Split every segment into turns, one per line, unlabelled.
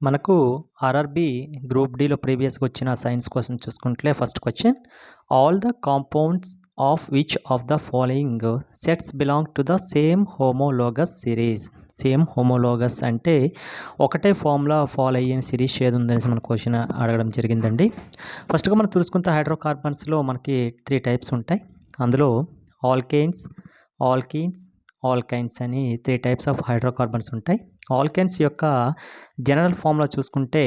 మనకు RRB group డిలో ప్రీవియస్గా వచ్చిన సైన్స్ క్వశ్చన్ చూసుకుంటే first question all the compounds of which of the following sets belong to the same homologous series. Same homologous అంటే ఒకటే formula follow అయ్యే series ఏది ఉందనేసి మన క్వశ్చన్ అడగడం జరిగిందండి. ఫస్ట్గా మనం చూసుకుంటే హైడ్రోకార్బన్స్లో మనకి 3 టైప్స్ ఉంటాయి. అందులో ఆల్కేన్స్, ఆల్కీన్స్, ఆల్కైన్స్ అని 3 టైప్స్ ఆఫ్ హైడ్రోకార్బన్స్ ఉంటాయి. ఆల్కైన్స్ యొక్క జనరల్ ఫార్ములా చూసుకుంటే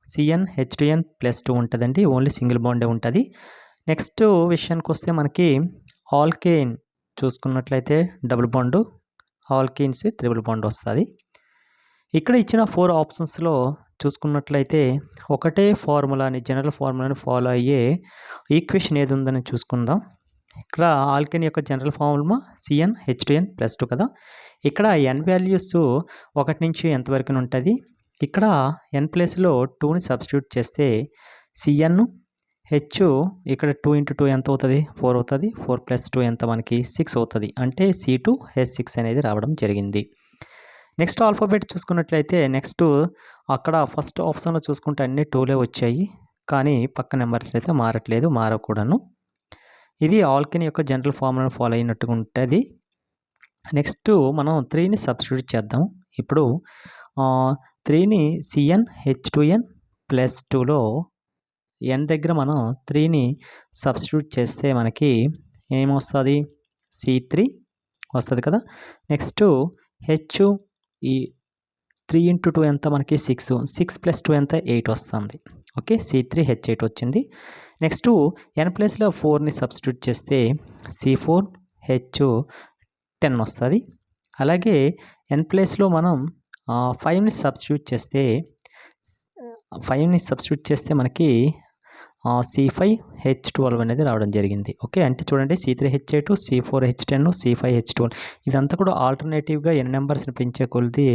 CnH2n+2 ఉంటుందండి. ఓన్లీ సింగిల్ బాండే ఉంటుంది. నెక్స్ట్ విషయానికి వస్తే మనకి ఆల్కేన్ చూసుకున్నట్లయితే double bond, alkenes triple bond వస్తుంది. ఇక్కడ ఇచ్చిన 4 ఆప్షన్స్లో చూసుకున్నట్లయితే ఒకటే ఫార్ములాని జనరల్ ఫార్ములాని ఫాలో అయ్యే ఈక్వేషన్ ఏది ఉందని చూసుకుందాం. ఇక్కడ ఆల్కేన్ యొక్క జనరల్ ఫార్ములా CnH2n+2 కదా. ఇక్కడ n వాల్యూస్ 1 నుంచి ఎంతవరకు ఉంటుంది. ఇక్కడ n ప్లేస్లో 2ని సబ్స్టిట్యూట్ చేస్తే CnH ఇక్కడ 2 × 2 ఎంత అవుతుంది, 4 అవుతుంది. 4 + 2 ఎంత మనకి 6 అవుతుంది. అంటే C2H6 అనేది రావడం జరిగింది. నెక్స్ట్ ఆల్ఫాబెట్ చూసుకున్నట్లయితే నెక్స్ట్ అక్కడ ఫస్ట్ ఆప్షన్లో చూసుకుంటే అన్ని 2లే వచ్చాయి, కానీ పక్క నెంబర్స్ అయితే మారట్లేదు, మారకూడను. ఇది ఆల్కేన్ యొక్క జనరల్ ఫార్ములాను ఫాలో అయినట్టుగా ఉంటుంది. నెక్స్ట్ మనం 3ని సబ్స్టిట్యూట్ చేద్దాం. ఇప్పుడు 3ని CnH2n+2లో n దగ్గర మనం 3ని సబ్స్టిట్యూట్ చేస్తే మనకి ఏమొస్తుంది, C3 వస్తుంది కదా. నెక్స్ట్ హెచ్ ఈ 3 × 2 ఎంత మనకి 6, 6 + 2 ఎంత 8 వస్తుంది. ఓకే, C3H8 వచ్చింది. నెక్స్ట్ n ప్లేస్లో 4ని సబ్స్టిట్యూట్ చేస్తే C4H10 వస్తుంది. అలాగే n ప్లేస్లో మనం 5ని సబ్స్టిట్యూట్ చేస్తే మనకి C5H12 అనేది రావడం జరిగింది. ఓకే, అంటే చూడండి C3H8, C4H10, C5H12 ఇదంతా కూడా ఆల్టర్నేటివ్గా n నెంబర్స్ని పెంచే కొలది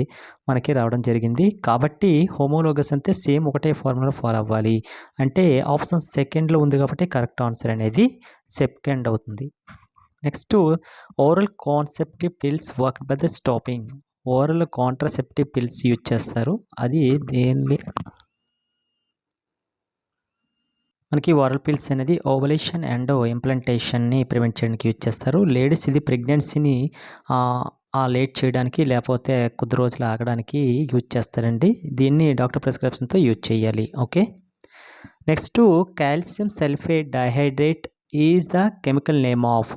మనకి రావడం జరిగింది. కాబట్టి హోమోలోగస్ అంటే సేమ్ ఒకటే ఫార్ములా ఫాలో అవ్వాలి. అంటే ఆప్షన్ సెకండ్లో ఉంది కాబట్టి కరెక్ట్ ఆన్సర్ అనేది సెకండ్ అవుతుంది. Next oral contraceptive pills work by the stopping. Oral contraceptive pills use చేస్తారు. అది దేన్ని మనకి ఓరల్ పిల్స్ అనేది ఓవలేషన్ అండ్ ఇంప్లాంటేషన్ని ప్రివెంట్ చేయడానికి యూజ్ చేస్తారు. లేడీస్ ఇది ప్రెగ్నెన్సీని లేట్ చేయడానికి లేకపోతే కొద్ది రోజులు ఆగడానికి యూజ్ చేస్తారండి. దీన్ని డాక్టర్ ప్రిస్క్రిప్షన్తో యూజ్ చేయాలి. Okay, next calcium sulphate dihydrate is the chemical name of.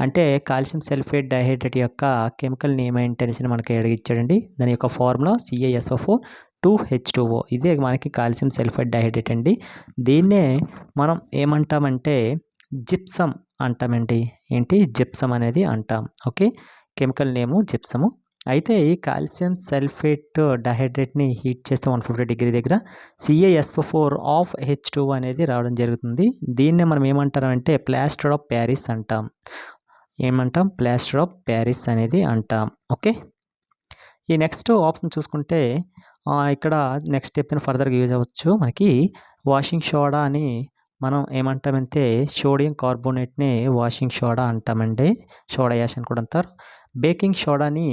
అంటే కాల్షియం సల్ఫేట్ డైహైడ్రేట్ యొక్క కెమికల్ నేమ్ ఏంటనేసి మనకి అడిగిచ్చాడండి. దాని యొక్క ఫార్ములా CaSO4 2H2O. ఇదే మనకి కాల్షియం సల్ఫేట్ డైహైడ్రేట్ అండి. దీన్నే మనం ఏమంటామంటే జిప్సమ్ అంటామండి. ఏంటి, జిప్సమ్ అనేది అంటాం. ఓకే, కెమికల్ నేము జిప్సము. అయితే ఈ కాల్షియం సల్ఫేట్ డైహైడ్రేట్ని హీట్ చేస్తే 150 డిగ్రీ దగ్గర CaSO4 అనేది రావడం జరుగుతుంది. దీన్నే మనం ఏమంటామంటే ప్లాస్టర్ ఆఫ్ ప్యారిస్ అంటాం. ఏమంటాం, ప్లాస్టర్ ఆఫ్ ప్యారిస్ అనేది అంటాం. ఓకే, ఈ నెక్స్ట్ ఆప్షన్ చూసుకుంటే ఇక్కడ నెక్స్ట్ స్టెప్ ఫర్దర్గా యూజ్ అవ్వచ్చు. మనకి వాషింగ్ సోడా అని మనం ఏమంటామంటే సోడియం కార్బోనేట్ని వాషింగ్ సోడా అంటామండి. సోడా యాష్ అని కూడా అంటారు. బేకింగ్ సోడాని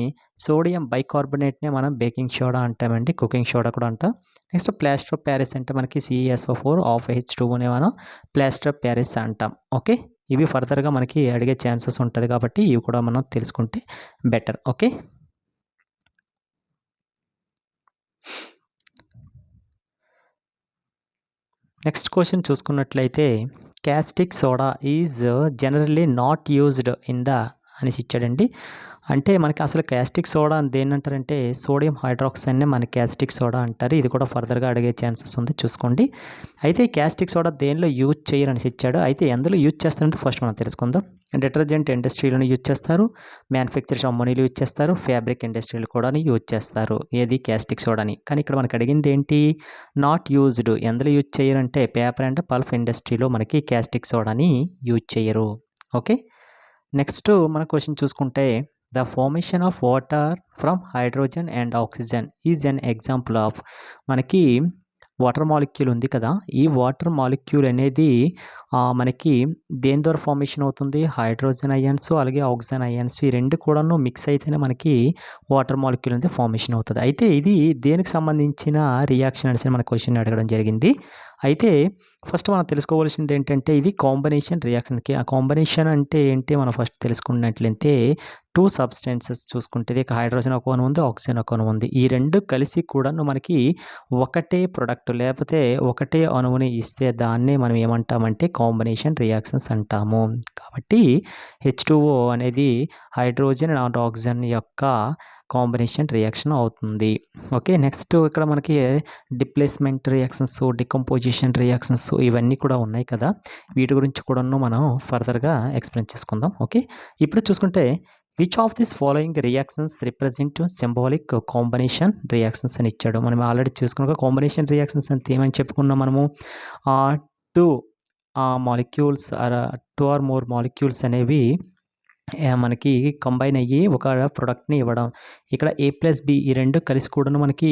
సోడియం బైకార్బోనేట్నే మనం బేకింగ్ సోడా అంటామండి. కుకింగ్ సోడా కూడా అంటాం. నెక్స్ట్ ప్లాస్టర్ ఆఫ్ ప్యారిస్ అంటే మనకి CaSO4 మనం ప్లాస్టర్ ఆఫ్ ప్యారిస్ అంటాం. ఓకే, ఇవి ఫర్దర్గా మనకి అడిగే ఛాన్సెస్ ఉంటుంది కాబట్టి ఇవి కూడా మనం తెలుసుకుంటే బెటర్. ఓకే, నెక్స్ట్ క్వశ్చన్ చూసుకున్నట్లయితే caustic soda is generally not used in the అనేసి ఇచ్చాడండి. అంటే మనకి అసలు క్యాస్టిక్ సోడా అని దేన్ని అంటారంటే సోడియం హైడ్రాక్సైడ్నే మన క్యాస్టిక్ సోడా అంటారు. ఇది కూడా ఫర్దర్గా అడిగే ఛాన్సెస్ ఉంది, చూసుకోండి. అయితే క్యాస్టిక్ సోడా దేనిలో యూజ్ చేయరని ఇచ్చాడు. అయితే ఎందులో యూజ్ చేస్తారంటే ఫస్ట్ మనం తెలుసుకుందాం. డిటర్జెంట్ ఇండస్ట్రీలోనే యూజ్ చేస్తారు, మ్యానుఫ్యాక్చర్స్ అమ్మోనియాలో యూజ్ చేస్తారు, ఫ్యాబ్రిక్ ఇండస్ట్రీలో కూడా యూజ్ చేస్తారు ఏది క్యాస్టిక్ సోడాని. కానీ ఇక్కడ మనకి అడిగింది ఏంటి, నాట్ యూజ్డ్. ఎందులో యూజ్ చేయరంటే పేపర్ అండ్ పల్ప్ ఇండస్ట్రీలో మనకి క్యాస్టిక్ సోడాని యూజ్ చేయరు. ఓకే, నెక్స్ట్ మన క్వశ్చన్ చూసుకుంటే the formation of water from hydrogen and oxygen is an example of. మనకి వాటర్ మాలిక్యూల్ ఉంది కదా, ఈ వాటర్ మాలిక్యూల్ అనేది మనకి దేని ద్వారా ఫార్మేషన్ అవుతుంది? హైడ్రోజన్ అయాన్స్ అలాగే ఆక్సిజన్ అయాన్స్ ఈ రెండు కూడాను మిక్స్ అయితేనే మనకి వాటర్ మాలిక్యూల్ అనేది ఫార్మేషన్ అవుతుంది. అయితే ఇది దేనికి సంబంధించిన రియాక్షన్ అనేసి మన క్వశ్చన్ అడగడం జరిగింది. అయితే ఫస్ట్ మనం తెలుసుకోవాల్సింది ఏంటంటే ఇది కాంబినేషన్ రియాక్షన్కి. ఆ కాంబినేషన్ అంటే ఏంటి మనం ఫస్ట్ తెలుసుకున్నట్లయితే 2 సబ్స్టెన్సెస్ చూసుకుంటే ఇక హైడ్రోజన్ ఒక అణువు ఉంది, ఆక్సిజన్ ఒక అణువు ఉంది. ఈ రెండు కలిసి కూడాను మనకి ఒకటే ప్రొడక్ట్ లేకపోతే ఒకటే అణువుని ఇస్తే దాన్నే మనం ఏమంటామంటే కాంబినేషన్ రియాక్షన్స్ అంటాము. కాబట్టి H2O అనేది హైడ్రోజన్ అండ్ ఆక్సిజన్ యొక్క కాంబినేషన్ రియాక్షన్ అవుతుంది. ఓకే, నెక్స్ట్ ఇక్కడ మనకి డిప్లేస్మెంట్ రియాక్షన్స్, డికంపోజిషన్ రియాక్షన్స్ ఇవన్నీ కూడా ఉన్నాయి కదా, వీటి గురించి కూడాను మనం ఫర్దర్గా ఎక్స్ప్లెయిన్ చేసుకుందాం. ఓకే, ఇప్పుడు చూసుకుంటే which of this following reactions represent symbolic combination reactions అని ఇచ్చాడు. మనం ఆల్రెడీ చూసుకున్నాక కాంబినేషన్ రియాక్షన్స్ అంటే ఏమని చెప్పుకున్నాం మనము, two molecules or 2 or more molecules అనేవి మనకి కంబైన్ అయ్యి ఒక ప్రొడక్ట్ని ఇవ్వడం. ఇక్కడ A+B ఈ రెండు కలిసి కూడా మనకి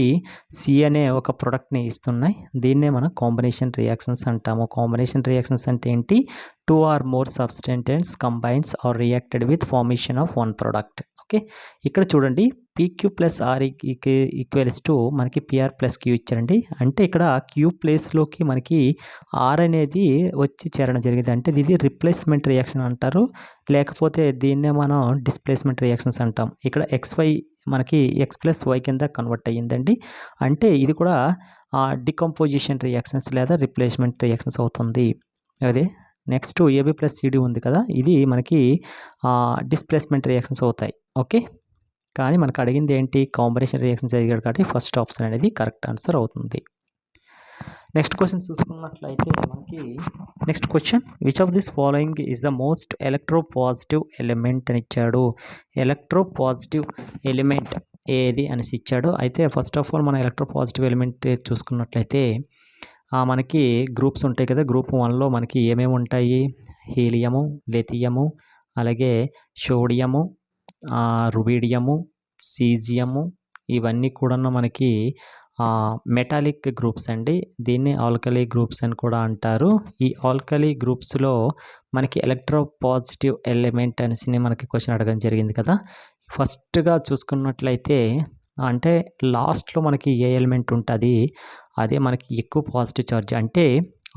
C అనే ఒక ప్రొడక్ట్ని ఇస్తున్నాయి. దీన్నే మనం కాంబినేషన్ రియాక్షన్స్ అంటాము. కాంబినేషన్ రియాక్షన్స్ అంటే ఏంటి? 2 or more substances combines or reacted with formation of one product. Okay, ఇక్కడ చూడండి PQ + R ఈక్వల్స్ టు మనకి PR + Q ఇచ్చారండి. అంటే ఇక్కడ Q ప్లేస్లోకి మనకి R అనేది వచ్చి చేరడం జరిగింది. అంటే ఇది రిప్లేస్మెంట్ రియాక్షన్ అంటారు, లేకపోతే దీన్నే మనం డిస్ప్లేస్మెంట్ రియాక్షన్స్ అంటాం. ఇక్కడ XY మనకి X+Y కింద కన్వర్ట్ అయ్యిందండి. అంటే ఇది కూడా డికంపోజిషన్ రియాక్షన్స్ లేదా రిప్లేస్మెంట్ రియాక్షన్స్ అవుతుంది. అదే నెక్స్ట్ AB + CD ఉంది కదా, ఇది మనకి డిస్ప్లేస్మెంట్ రియాక్షన్స్ అవుతాయి. ఓకే, కానీ మనకు అడిగింది ఏంటి? కాంబినేషన్ రియాక్షన్స్ అడిగాడు కాబట్టి ఫస్ట్ ఆప్షన్ అనేది కరెక్ట్ ఆన్సర్ అవుతుంది. నెక్స్ట్ క్వశ్చన్ చూసుకున్నట్లయితే మనకి next question which of this following is the most electropositive element అని ఇచ్చాడు. ఎలక్ట్రోపాజిటివ్ ఎలిమెంట్ ఏది అనేసి ఇచ్చాడు. అయితే ఫస్ట్ ఆఫ్ ఆల్ మన ఎలక్ట్రోపాజిటివ్ ఎలిమెంట్ చూసుకున్నట్లయితే మనకి గ్రూప్స్ ఉంటాయి కదా, గ్రూప్ 1లో మనకి ఏమేమి ఉంటాయి? హీలియము, లిథియము, అలాగే సోడియము, రుబీడియము, సీజియము ఇవన్నీ కూడా మనకి మెటాలిక్ గ్రూప్స్ అండి. దీన్ని ఆల్కలీ గ్రూప్స్ అని కూడా అంటారు. ఈ ఆల్కలీ గ్రూప్స్లో మనకి ఎలక్ట్రోపాజిటివ్ ఎలిమెంట్ అనేసి మనకి క్వశ్చన్ అడగడం జరిగింది కదా. ఫస్ట్గా చూసుకున్నట్లయితే అంటే లాస్ట్లో మనకి ఏ ఎలిమెంట్ ఉంటుంది అదే మనకి ఎక్కువ పాజిటివ్ ఛార్జ్, అంటే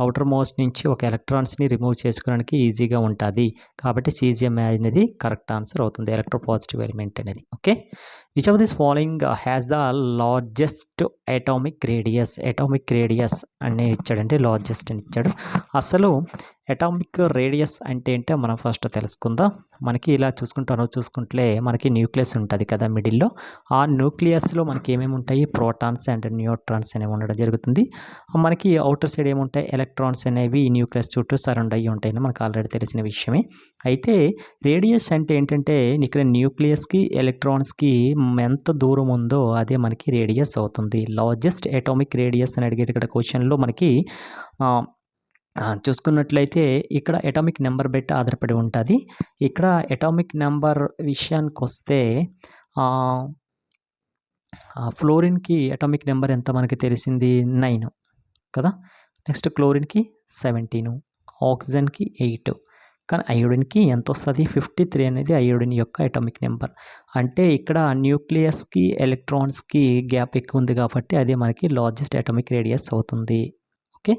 అవుటర్ మోస్ట్ నుంచి ఒక ఎలక్ట్రాన్స్ని రిమూవ్ చేసుకోవడానికి ఈజీగా ఉంటుంది. కాబట్టి సీజియం అనేది కరెక్ట్ ఆన్సర్ అవుతుంది, ఎలక్ట్రోపాజిటివ్ ఎలిమెంట్ అనేది. Okay, which of this following has the largest atomic radius? Atomic radius అని ఇచ్చాడంటే లార్జెస్ట్ అని ఇచ్చాడు. అసలు అటామిక్ రేడియస్ అంటే ఏంటో మనం ఫస్ట్ తెలుసుకుందాం. మనకి ఇలా చూసుకుంటే మనకి న్యూక్లియస్ ఉంటుంది కదా మిడిల్లో, ఆ న్యూక్లియస్లో మనకి ఏమేమి ఉంటాయి? ప్రోటాన్స్ అండ్ న్యూట్రాన్స్ అనేవి ఉండడం జరుగుతుంది. మనకి అవుటర్ సైడ్ ఏముంటాయి? ఎలక్ట్రాన్స్ అనేవి న్యూక్లియస్ చుట్టూ సరౌండ్ అయ్యి ఉంటాయి, మనకు ఆల్రెడీ తెలిసిన విషయమే. అయితే రేడియస్ అంటే ఏంటంటే ఇక్కడ న్యూక్లియస్కి ఎలక్ట్రాన్స్కి ఎంత దూరం ఉందో అదే మనకి రేడియస్ అవుతుంది. లార్జెస్ట్ అటామిక్ రేడియస్ అని అడిగేది ఇక్కడ క్వశ్చన్లో మనకి చూసుకున్నట్లయితే ఇక్కడ అటామిక్ నెంబర్ బట్టి ఆధారపడి ఉంటుంది. ఇక్కడ అటామిక్ నెంబర్ విషయానికి వస్తే ఫ్లోరిన్కి అటామిక్ నెంబర్ ఎంత మనకి తెలిసింది? 9 కదా. నెక్స్ట్ క్లోరిన్కి 17, ఆక్సిజన్కి 8, కానీ అయోడిన్కి ఎంత వస్తుంది? 53 అనేది అయోడిన్ యొక్క అటామిక్ నెంబర్. అంటే ఇక్కడ న్యూక్లియస్కి ఎలక్ట్రాన్స్కి గ్యాప్ ఎక్కువ ఉంది కాబట్టి అదే మనకి లార్జెస్ట్ అటామిక్ రేడియస్ అవుతుంది. Okay,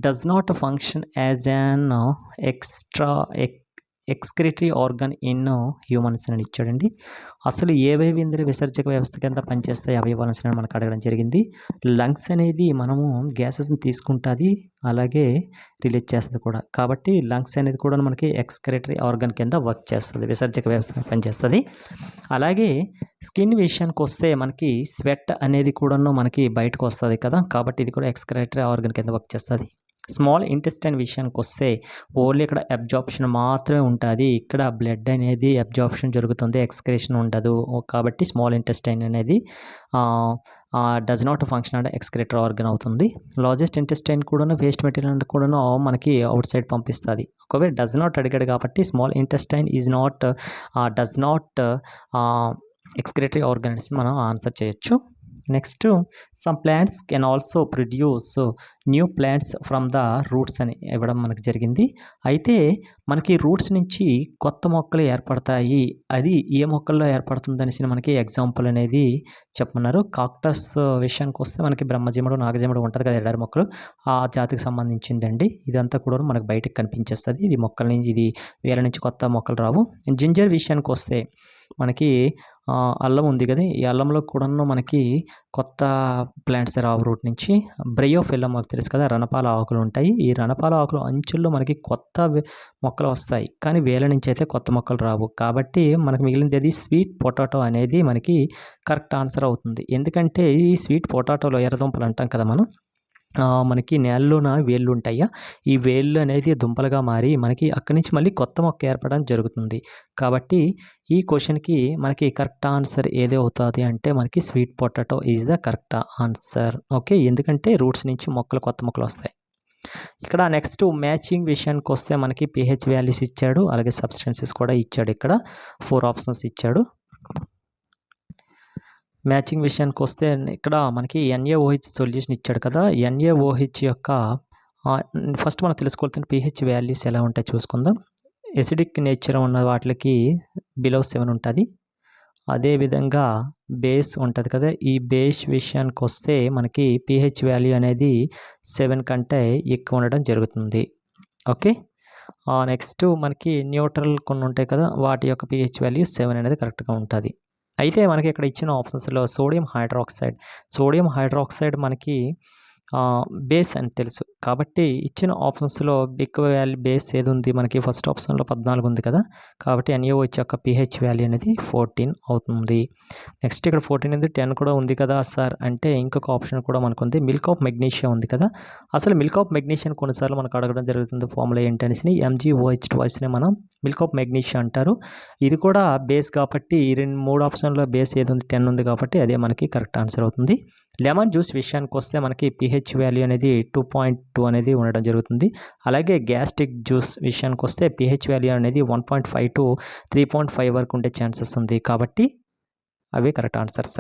does not function as an excretory organ in humans అని ఇచ్చాడండి. అసలు ఏవేవి ఇంద్రియ విసర్జక వ్యవస్థ కింద పనిచేస్తాయి అవయవాలు అని మనకు అడగడం జరిగింది. లంగ్స్ అనేది మనము గ్యాసెస్ని తీసుకుంటుంది అలాగే రిలీజ్ చేస్తుంది కూడా, కాబట్టి లంగ్స్ అనేది కూడా మనకి ఎక్స్క్రిటరీ ఆర్గన్ కింద వర్క్ చేస్తుంది, విసర్జక వ్యవస్థ పనిచేస్తుంది. అలాగే స్కిన్ విషయానికి వస్తే మనకి స్వెట్ అనేది కూడా మనకి బయటకు వస్తుంది కదా, కాబట్టి ఇది కూడా ఎక్స్క్రిటరీ ఆర్గన్ కింద వర్క్ చేస్తుంది. స్మాల్ ఇంటెస్టైన్ విషయానికి వస్తే ఓన్లీ ఇక్కడ అబ్జార్ప్షన్ మాత్రమే ఉంటుంది, ఇక్కడ బ్లడ్ అనేది అబ్జార్ప్షన్ జరుగుతుంది, ఎక్స్క్రేషన్ ఉండదు. కాబట్టి స్మాల్ ఇంటెస్టైన్ అనేది డస్ నాట్ ఫంక్షన్ అంటే ఎక్స్క్రిటరీ ఆర్గన్ అవుతుంది. లార్జెస్ట్ ఇంటెస్టైన్ కూడా వేస్ట్ మెటీరియల్ కూడా మనకి అవుట్ సైడ్ పంపిస్తుంది. ఒకవేళ డస్ నాట్ అడిగాడు కాబట్టి small intestine does not excretory organ అనేసి మనం ఆన్సర్ చేయొచ్చు. Next some plants can also produce new plants from the roots అని ఇవ్వడం మనకు జరిగింది. అయితే మనకి రూట్స్ నుంచి కొత్త మొక్కలు ఏర్పడతాయి. అది ఏ మొక్కల్లో ఏర్పడుతుందనేసి మనకి ఎగ్జాంపుల్ అనేది చెప్పమన్నారు. కాక్టస్ విషయానికి వస్తే మనకి బ్రహ్మజీముడు, నాగజీముడు ఉంటుంది కదా ఎడారి మొక్కలు, ఆ జాతికి సంబంధించిందండి. ఇదంతా కూడా మనకు బయటకు కనిపించేస్తుంది. ఇది మొక్కల నుంచి, ఇది వేల నుంచి కొత్త మొక్కలు రావు. జింజర్ విషయానికి వస్తే మనకి అల్లం ఉంది కదా, ఈ అల్లంలో కూడాను మనకి కొత్త ప్లాంట్స్ రావు రూట్ నుంచి. బ్రయోఫిల్లం మనకు తెలుసు కదా, రణపాల ఆకులు ఉంటాయి. ఈ రణపాల ఆకులు అంచుల్లో మనకి కొత్త మొక్కలు వస్తాయి, కానీ వేల నుంచి అయితే కొత్త మొక్కలు రావు. కాబట్టి మనకు మిగిలింది అది స్వీట్ పొటాటో అనేది మనకి కరెక్ట్ ఆన్సర్ అవుతుంది. ఎందుకంటే ఈ స్వీట్ పొటాటోలో ఎర్రదుంపలు అంటాం కదా మనం, మనకి నేలలోన వేళ్ళు ఉంటాయా, ఈ వేళ్ళు అనేది దుంపలుగా మారి మనకి అక్కడి నుంచి మళ్ళీ కొత్త మొక్క ఏర్పడడం జరుగుతుంది. కాబట్టి ఈ క్వశ్చన్కి మనకి కరెక్ట్ ఆన్సర్ ఏది అవుతుంది అంటే మనకి sweet potato is the correct answer. Okay, ఎందుకంటే రూట్స్ నుంచి మొక్కలు, కొత్త మొక్కలు వస్తాయి. ఇక్కడ నెక్స్ట్ మ్యాచింగ్ విషయానికి వస్తే మనకి pH వాల్యూస్ ఇచ్చాడు, అలాగే సబ్స్టెన్సెస్ కూడా ఇచ్చాడు. ఇక్కడ 4 ఆప్షన్స్ ఇచ్చాడు. మ్యాచింగ్ విషయానికి వస్తే ఇక్కడ మనకి NaOH సొల్యూషన్ ఇచ్చాడు కదా, NaOH యొక్క ఫస్ట్ మనం తెలుసుకోవాల్సిన pH వాల్యూస్ ఎలా ఉంటాయి చూసుకుందాం. ఎసిడిక్ నేచర్ ఉన్న వాటికి బిలో 7 ఉంటుంది. అదేవిధంగా బేస్ ఉంటుంది కదా, ఈ బేస్ విషయానికి వస్తే మనకి pH వాల్యూ అనేది 7 కంటే ఎక్కువ ఉండడం జరుగుతుంది. ఓకే, నెక్స్ట్ మనకి న్యూట్రల్ కొన్ని ఉంటాయి కదా, వాటి యొక్క pH వాల్యూ 7 అనేది కరెక్ట్గా ఉంటుంది. అయితే మనకి ఇక్కడ ఇచ్చిన ఆప్షన్స్లో సోడియం హైడ్రాక్సైడ్ మనకి బేస్ అని తెలుసు. కాబట్టి ఇచ్చిన ఆప్షన్స్లో ఎక్కువ వాల్యూ బేస్ ఏది ఉంది మనకి, ఫస్ట్ ఆప్షన్లో 14 ఉంది కదా, కాబట్టి NaOH యొక్క pH వాల్యూ అనేది 14 అవుతుంది. నెక్స్ట్ ఇక్కడ 14 అనేది 10 కూడా ఉంది కదా సార్ అంటే ఇంకొక ఆప్షన్ కూడా మనకు ఉంది, మిల్క్ ఆఫ్ మెగ్నీషియం ఉంది కదా. అసలు మిల్క్ ఆఫ్ మెగ్నీషియం కొన్నిసార్లు మనకు అడగడం జరుగుతుంది, ఫార్ములా ఏంటనేసి. MgOH2ని మనం మిల్క్ ఆఫ్ మెగ్నీషియం అంటారు. ఇది కూడా బేస్ కాబట్టి 3 ఆప్షన్లో బేస్ ఏది ఉంది, 10 ఉంది కాబట్టి అదే మనకి కరెక్ట్ ఆన్సర్ అవుతుంది. లెమన్ జ్యూస్ విషయానికి వస్తే మనకి pH వాల్యూ అనేది 2.2 అనేది ఉండడం జరుగుతుంది. అలాగే గ్యాస్ట్రిక్ జ్యూస్ విషయానికి వస్తే pH వాల్యూ అనేది 1.5 to 3.5 వరకు ఉండే ఛాన్సెస్ ఉంది. కాబట్టి అవి కరెక్ట్ ఆన్సర్స్.